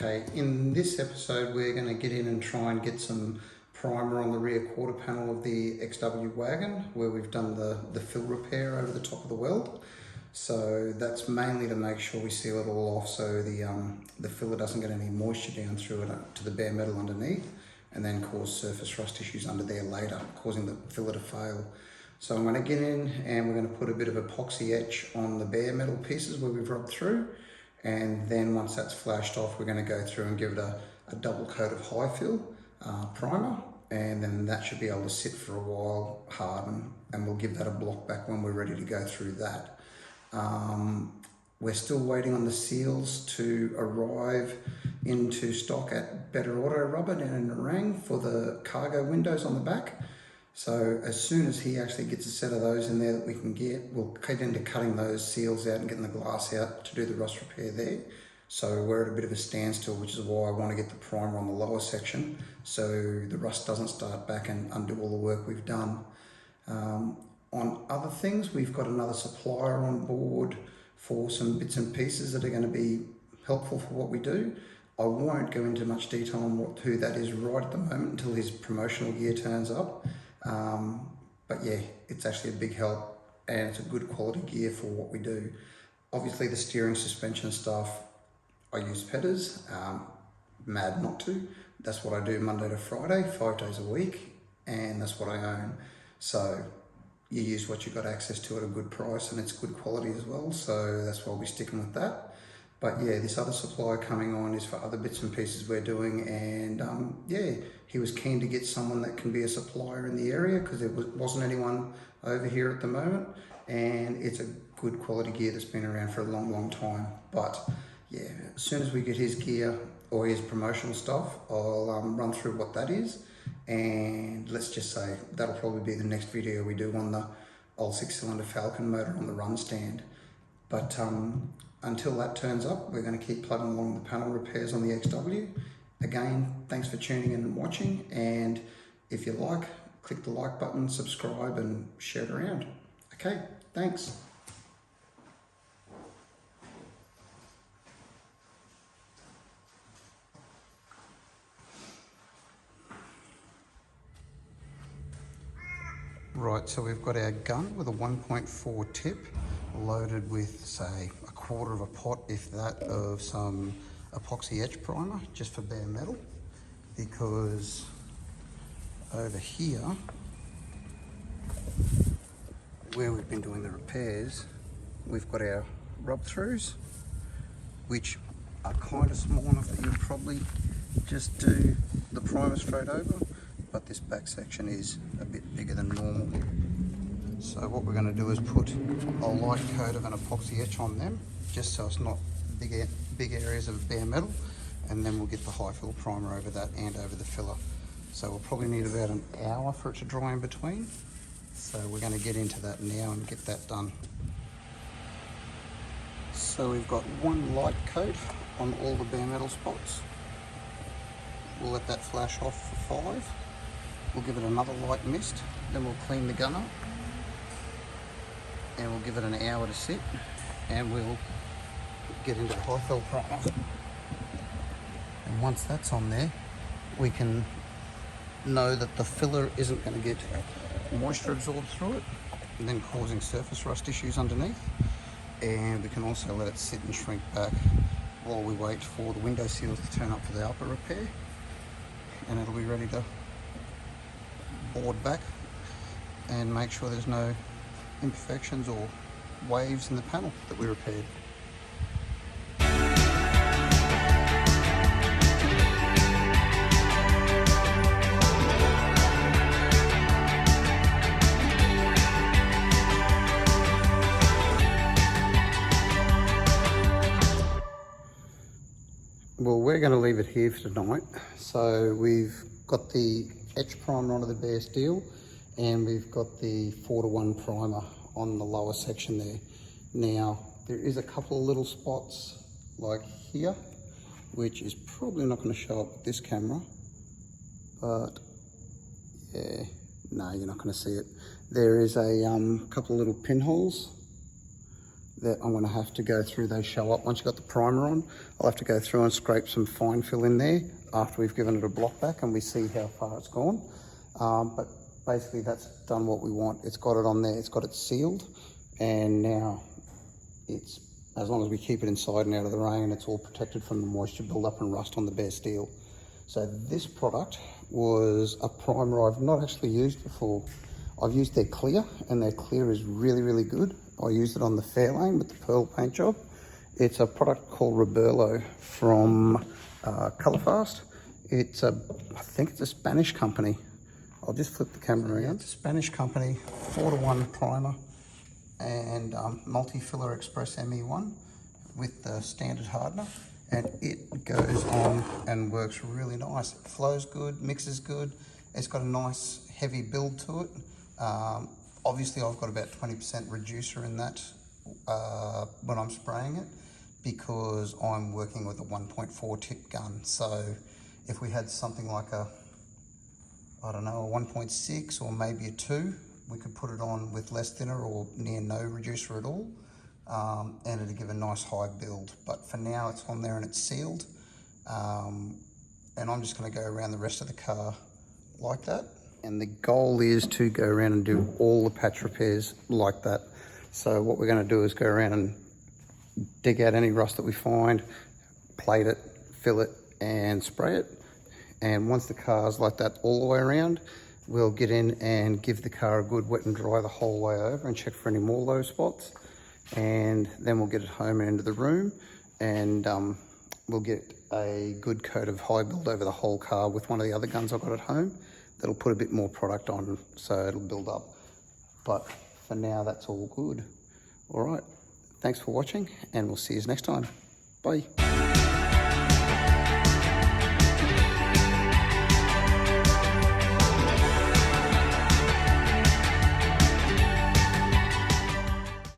Okay, in this episode we're going to get in and try and get some primer on the rear quarter panel of the XW wagon where we've done the fill repair over the top of the weld. So that's mainly to make sure we seal it all off so the filler doesn't get any moisture down through it to the bare metal underneath and then cause surface rust issues under there later, causing the filler to fail. So I'm going to get in and we're going to put a bit of epoxy etch on the bare metal pieces where we've rubbed through. And then once that's flashed off, we're going to go through and give it a double coat of high fill primer, and then that should be able to sit for a while, harden, and we'll give that a block back when we're ready to go through that. We're still waiting on the seals to arrive into stock at Better Auto Rubber down in Nerang for the cargo windows on the back. So as soon as he actually gets a set of those in there that we can get, we'll get into cutting those seals out and getting the glass out to do the rust repair there. So we're at a bit of a standstill, which is why I want to get the primer on the lower section so the rust doesn't start back and undo all the work we've done. On other things, we've got another supplier on board for some bits and pieces that are going to be helpful for what we do. I won't go into much detail on who that is right at the moment until his promotional gear turns up. But yeah, it's actually a big help and it's a good quality gear for what we do. Obviously the steering suspension stuff, I use Petters, mad not to. That's what I do Monday to Friday, 5 days a week, and that's what I own. So you use what you got access to at a good price and it's good quality as well. So that's why I'll be sticking with that. But yeah, this other supplier coming on is for other bits and pieces we're doing, and yeah, he was keen to get someone that can be a supplier in the area because there wasn't anyone over here at the moment, and it's a good quality gear that's been around for a long time. But yeah, as soon as we get his gear or his promotional stuff, I'll run through what that is, and let's just say that'll probably be the next video we do on the old 6-cylinder Falcon motor on the run stand. But until that turns up, we're going to keep plugging along the panel repairs on the XW. Again, thanks for tuning in and watching, and if you like, click the like button, subscribe and share it around. Okay, thanks. Right, so we've got our gun with a 1.4 tip loaded with, say, a quarter of a pot, if that, of some epoxy etch primer just for bare metal, because over here where we've been doing the repairs, we've got our rub throughs, which are kind of small enough that you'll probably just do the primer straight over, but this back section is a bit bigger than normal. So what we're going to do is put a light coat of an epoxy etch on them, just so it's not big areas of bare metal, and then we'll get the high fill primer over that and over the filler. So we'll probably need about an hour for it to dry in between. So we're going to get into that now and get that done. So we've got one light coat on all the bare metal spots. We'll let that flash off for 5. We'll give it another light mist, then we'll clean the gun up, and we'll give it an hour to sit, and we'll get into the high fill primer. And once that's on there, we can know that the filler isn't going to get moisture absorbed through it and then causing surface rust issues underneath. And we can also let it sit and shrink back while we wait for the window seals to turn up for the upper repair, and it'll be ready to board back and make sure there's no imperfections or waves in the panel that we repaired. Well, we're going to leave it here for tonight. So we've got the etch primer onto the bare steel, and we've got the 4:1 primer on the lower section there. Now, there is a couple of little spots like here, which is probably not going to show up with this camera, but yeah, no, you're not going to see it. There is a couple of little pinholes that I'm going to have to go through. They show up once you've got the primer on. I'll have to go through and scrape some fine fill in there after we've given it a block back and we see how far it's gone. But basically that's done what we want. It's got it on there, it's got it sealed, and now it's, as long as we keep it inside and out of the rain, it's all protected from the moisture build-up and rust on the bare steel. So this product was a primer I've not actually used before. I've used their clear, and their clear is really, really good. I used it on the Fairlane with the pearl paint job. It's a product called Roberlo from Colorfast. It's a, I think it's a Spanish company. I'll just flip the camera around. It's a Spanish company, 4:1 primer and multi-filler express ME1 with the standard hardener. And it goes on and works really nice. It flows good, mixes good. It's got a nice heavy build to it. Obviously I've got about 20% reducer in that when I'm spraying it, because I'm working with a 1.4 tip gun. So if we had something like a, I don't know, a 1.6 or maybe a 2, we could put it on with less thinner or near no reducer at all, and it'd give a nice high build. But for now it's on there and it's sealed, and I'm just going to go around the rest of the car like that. And the goal is to go around and do all the patch repairs like that. So what we're going to do is go around and dig out any rust that we find, plate it, fill it and spray it. And once the car's like that all the way around, we'll get in and give the car a good wet and dry the whole way over and check for any more low spots. And then we'll get it home and into the room, and we'll get a good coat of high build over the whole car with one of the other guns I've got at home. That'll put a bit more product on, so it'll build up. But for now, that's all good. All right, thanks for watching, and we'll see you next time. Bye.